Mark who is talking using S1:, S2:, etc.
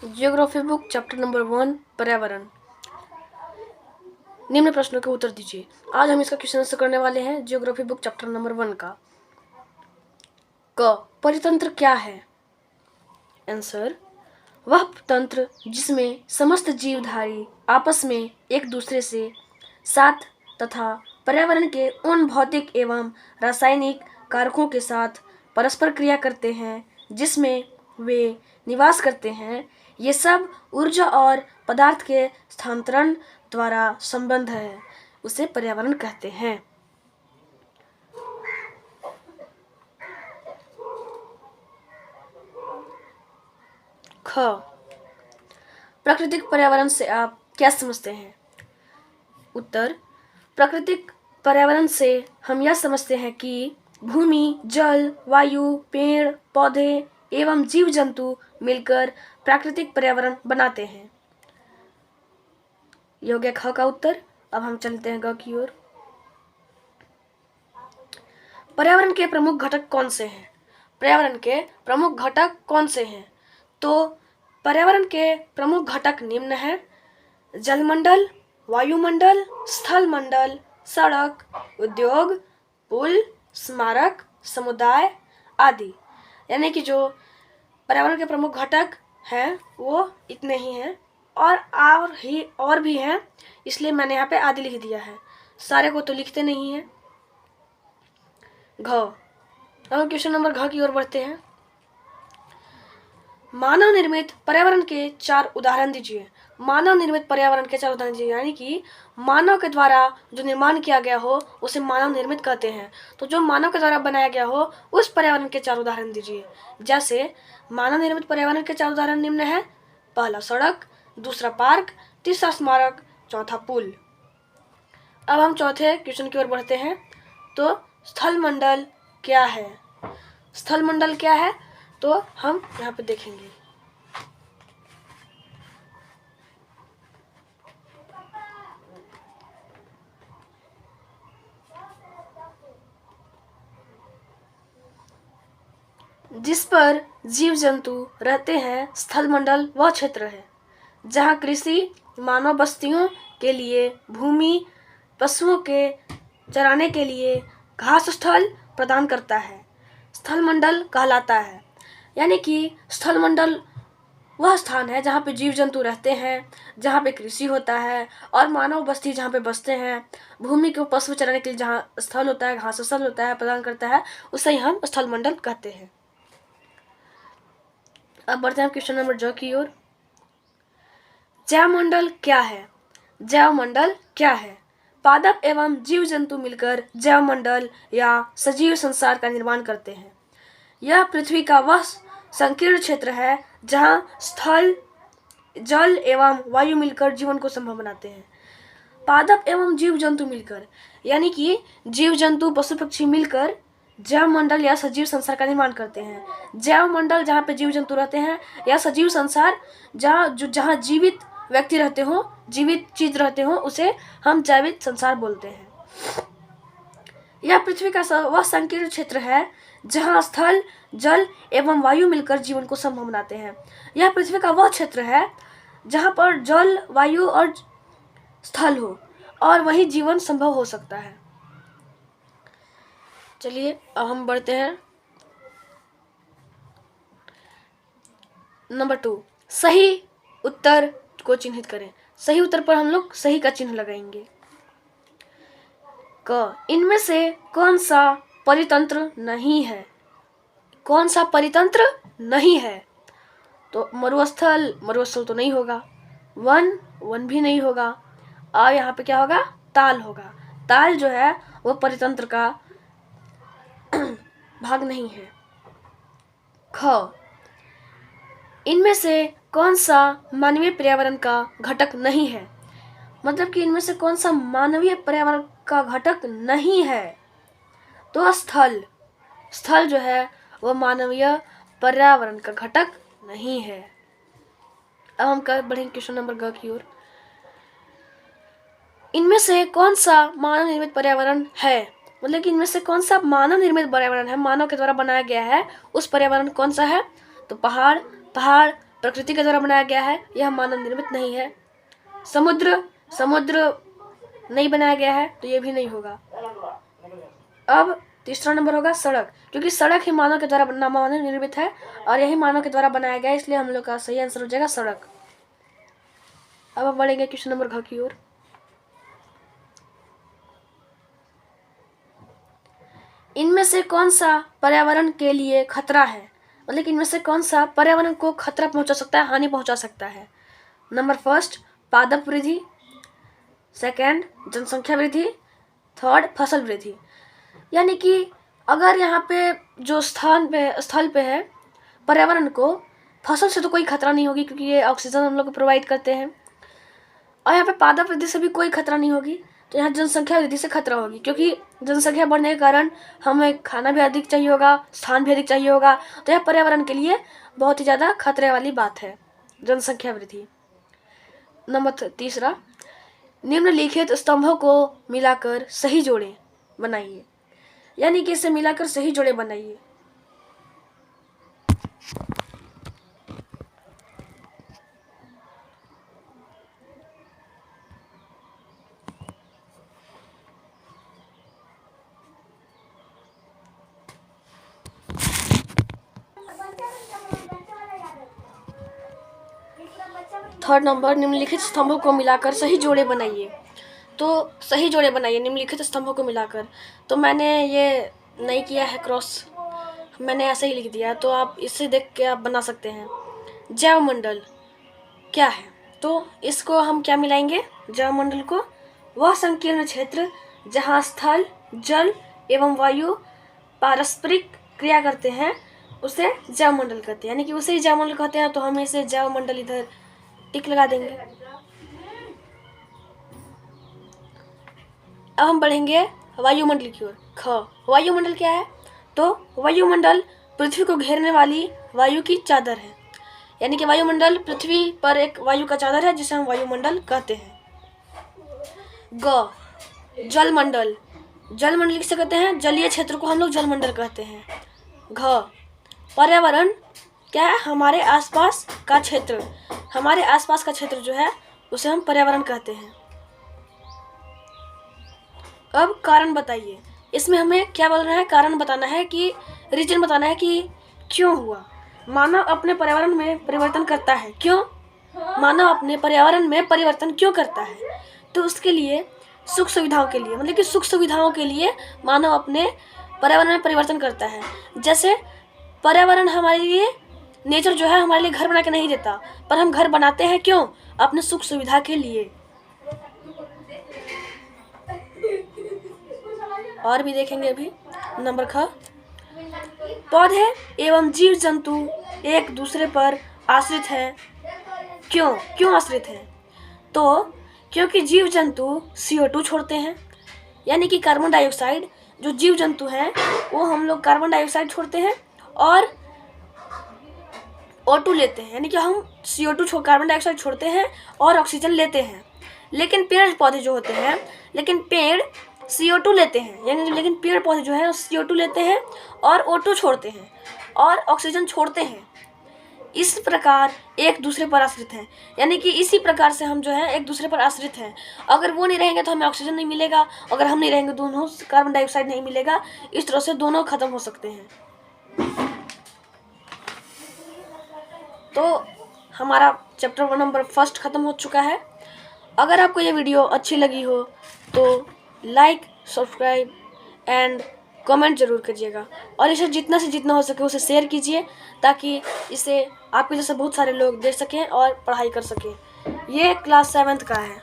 S1: Geography book chapter number 1 पर्यावरण। निम्न प्रश्नों के उत्तर दीजिए। आज हम इसका क्वेश्चन आंसर करने वाले हैं जियोग्राफी बुक चैप्टर नंबर 1 का। क परितंत्र क्या है? आंसर, वह तंत्र जिसमें समस्त जीवधारी आपस में एक दूसरे से साथ तथा पर्यावरण के उन भौतिक एवं रासायनिक कारकों के साथ परस्पर क्रिया करते हैं जिसमें वे निवास करते हैं। ये सब ऊर्जा और पदार्थ के स्थानांतरण द्वारा संबंध है, उसे पर्यावरण कहते हैं। ख प्राकृतिक पर्यावरण से आप क्या समझते हैं? उत्तर, प्राकृतिक पर्यावरण से हम यह समझते हैं कि भूमि, जल, वायु, पेड़ पौधे एवं जीव जंतु मिलकर प्राकृतिक पर्यावरण बनाते हैं। यह हो गया ख का उत्तर। अब हम चलते हैं ग की ओर। पर्यावरण के प्रमुख घटक कौन से हैं? पर्यावरण के प्रमुख घटक कौन से हैं? तो पर्यावरण के प्रमुख घटक निम्न हैं: जलमंडल, वायुमंडल, स्थल मंडल, सड़क, उद्योग, पुल, स्मारक, समुदाय आदि। यानी कि जो पर्यावरण के प्रमुख घटक हैं वो इतने ही हैं और भी हैं, इसलिए मैंने यहाँ पे आदि लिख दिया है। सारे को तो लिखते नहीं हैं। घ अब क्वेश्चन नंबर घ की ओर बढ़ते हैं। मानव निर्मित पर्यावरण के 4 उदाहरण दीजिए। मानव निर्मित पर्यावरण के 4 उदाहरण दीजिए, यानी कि मानव के द्वारा जो निर्माण किया गया हो उसे मानव निर्मित कहते हैं। तो जो मानव के द्वारा बनाया गया हो उस पर्यावरण के 4 उदाहरण दीजिए। जैसे मानव निर्मित पर्यावरण के 4 उदाहरण निम्न है: पहला सड़क, दूसरा पार्क, तीसरा स्मारक, चौथा पुल। अब हम चौथे क्वेश्चन की ओर बढ़ते हैं। तो स्थल मंडल क्या है? स्थल मंडल क्या है तो हम यहाँ पे देखेंगे। जिस पर जीव जंतु रहते हैं, स्थल मंडल वह क्षेत्र है जहाँ कृषि, मानव बस्तियों के लिए भूमि, पशुओं के चराने के लिए घास स्थल प्रदान करता है, स्थल मंडल कहलाता है। यानी कि स्थल मंडल वह स्थान है जहाँ पे जीव जंतु रहते हैं, जहाँ पे कृषि होता है और मानव बस्ती जहाँ पे बसते हैं, भूमि को पशु चराने के लिए जहाँ स्थल होता है, घास स्थल होता है, प्रदान करता है, उसे ही हम स्थल मंडल कहते हैं। अब बढ़ते हैं क्वेश्चन नंबर ज की ओर। जैव मंडल क्या है? जैव मंडल क्या है? पादप एवं जीव जंतु मिलकर जैव मंडल या सजीव संसार का निर्माण करते हैं। यह पृथ्वी का वह संकीर्ण क्षेत्र है जहाँ स्थल, जल एवं वायु मिलकर जीवन को संभव बनाते हैं। पादप एवं जीव जंतु मिलकर, यानी कि जीव जंतु पशु पक्षी मिलकर जैव मंडल या सजीव संसार का निर्माण करते हैं। जैव मंडल जहाँ पे जीव जंतु रहते हैं, या सजीव संसार जहाँ जीवित व्यक्ति रहते हो, जीवित चीज रहते हो, उसे हम जैविक संसार बोलते हैं। यह पृथ्वी का वह संकीर्ण क्षेत्र है जहाँ स्थल, जल एवं वायु मिलकर जीवन को संभव बनाते हैं। यह पृथ्वी का वह क्षेत्र है जहाँ पर जल, वायु और स्थल हो और वही जीवन संभव हो सकता है। चलिए अब हम बढ़ते हैं नंबर 2। सही उत्तर को चिन्हित करें। सही उत्तर पर हम लोग सही का चिन्ह लगाएंगे। क इनमें से कौन सा परितंत्र नहीं है? कौन सा परितंत्र नहीं है? तो मरुस्थल तो नहीं होगा, वन भी नहीं होगा, और यहाँ पे क्या होगा? ताल होगा। ताल जो है वो परितंत्र का भाग नहीं है। ख इनमें से कौन सा मानवीय पर्यावरण का घटक नहीं है? मतलब कि इनमें से कौन सा मानवीय पर्यावरण का घटक नहीं है? तो स्थल जो है वो मानवीय पर्यावरण का घटक नहीं है। अब हम बढ़ेंगे क्वेश्चन नंबर ग की ओर। इनमें से कौन सा मानव निर्मित पर्यावरण है? मतलब कि इनमें से कौन सा मानव निर्मित पर्यावरण है, मानव के द्वारा बनाया गया है, उस पर्यावरण कौन सा है? तो पहाड़, प्रकृति के द्वारा बनाया गया है, यह मानव निर्मित नहीं है। समुद्र नहीं बनाया गया है, तो ये भी नहीं होगा। अब तीसरा नंबर होगा सड़क, क्योंकि सड़क ही मानव के द्वारा मानव निर्मित है और यही मानव के द्वारा बनाया गया है, इसलिए हम लोग का सही आंसर हो जाएगा सड़क। अब हम बढ़ेंगे क्वेश्चन नंबर घ की ओर। इनमें से कौन सा पर्यावरण के लिए खतरा है, मतलब इनमें से कौन सा पर्यावरण को खतरा पहुंचा सकता है, हानि पहुंचा सकता है। नंबर फर्स्ट पादप वृद्धि, सेकंड जनसंख्या वृद्धि, थर्ड फसल वृद्धि। यानी कि अगर यहाँ पे जो स्थल पे है पर्यावरण को, फसल से तो कोई खतरा नहीं होगी क्योंकि ये ऑक्सीजन हम लोग को प्रोवाइड करते हैं, और यहाँ पे पादप वृद्धि से भी कोई खतरा नहीं होगी। तो यहाँ जनसंख्या वृद्धि से खतरा होगी, क्योंकि जनसंख्या बढ़ने के कारण हमें खाना भी अधिक चाहिए होगा, स्थान भी अधिक चाहिए होगा, तो यह पर्यावरण के लिए बहुत ही ज़्यादा खतरे वाली बात है, जनसंख्या वृद्धि। नंबर तीसरा, निम्नलिखित स्तंभों को मिलाकर सही जोड़े बनाइए, यानी कि इसे मिलाकर सही जोड़े बनाइए। थर्ड नंबर, निम्नलिखित स्तंभों को मिलाकर सही जोड़े बनाइए। तो सही जोड़े बनाइए निम्नलिखित स्तंभों को मिलाकर, तो मैंने ये नहीं किया है क्रॉस, मैंने ऐसे ही लिख दिया, तो आप इससे देख के आप बना सकते हैं। जैवमंडल क्या है, तो इसको हम क्या मिलाएंगे, जैवमंडल को वह संकीर्ण क्षेत्र जहाँ स्थल, जल एवं वायु पारस्परिक क्रिया करते हैं उसे जैवमंडल कहते हैं, यानी कि उसे ही जैवमंडल कहते हैं। तो हम इसे जैवमंडल इधर टिक लगा देंगे। अब हम बढ़ेंगे वायुमंडल की ओर। ख, वायुमंडल क्या है, तो वायुमंडल पृथ्वी को घेरने वाली वायु की चादर है, यानी कि वायुमंडल पृथ्वी पर एक वायु का चादर है जिसे हम वायुमंडल कहते हैं। ग, जलमंडल, जलमंडल किसे कहते हैं, जलीय क्षेत्र को हम लोग जलमंडल कहते हैं। घ, पर्यावरण क्या है, हमारे आसपास का क्षेत्र, हमारे आसपास का क्षेत्र जो है उसे हम पर्यावरण कहते हैं। अब कारण बताइए, इसमें हमें क्या बोलना है, कारण बताना है कि रीजन बताना है कि क्यों हुआ मानव अपने पर्यावरण में परिवर्तन करता है, क्यों मानव अपने पर्यावरण में परिवर्तन क्यों करता है। तो उसके लिए सुख सुविधाओं के लिए, मतलब कि सुख सुविधाओं के लिए मानव अपने पर्यावरण में परिवर्तन करता है। जैसे पर्यावरण हमारे लिए, नेचर जो है हमारे लिए घर बना के नहीं देता, पर हम घर बनाते हैं, क्यों, अपने सुख सुविधा के लिए। और भी देखेंगे अभी। नंबर ख, पौधे एवं जीव जंतु एक दूसरे पर आश्रित है, क्यों आश्रित है, तो क्योंकि जीव जंतु CO2 छोड़ते हैं, यानी कि कार्बन डाइऑक्साइड, जो जीव जंतु हैं वो हम लोग कार्बन डाइऑक्साइड छोड़ते हैं और O2 लेते हैं, यानी कि हम CO2 कार्बन डाइऑक्साइड छोड़ते हैं और ऑक्सीजन लेते हैं। लेकिन पेड़ पौधे जो होते हैं, पेड़ CO2 लेते हैं, यानी लेकिन पेड़ पौधे जो हैं CO2 लेते हैं और O2 छोड़ते हैं और ऑक्सीजन छोड़ते हैं। इस प्रकार एक दूसरे पर आश्रित हैं, यानी कि इसी प्रकार से हम जो है एक दूसरे पर आश्रित हैं। अगर वो नहीं रहेंगे तो हमें ऑक्सीजन नहीं मिलेगा, अगर हम नहीं रहेंगे दोनों कार्बन डाइऑक्साइड नहीं मिलेगा, इस तरह से दोनों खत्म हो सकते हैं। तो हमारा चैप्टर नंबर 1 खत्म हो चुका है। अगर आपको ये वीडियो अच्छी लगी हो तो लाइक, सब्सक्राइब एंड कमेंट जरूर करिएगा, और इसे जितना से जितना हो सके उसे शेयर कीजिए, ताकि इसे आपके जैसे बहुत सारे लोग देख सकें और पढ़ाई कर सकें। ये क्लास 7th का है।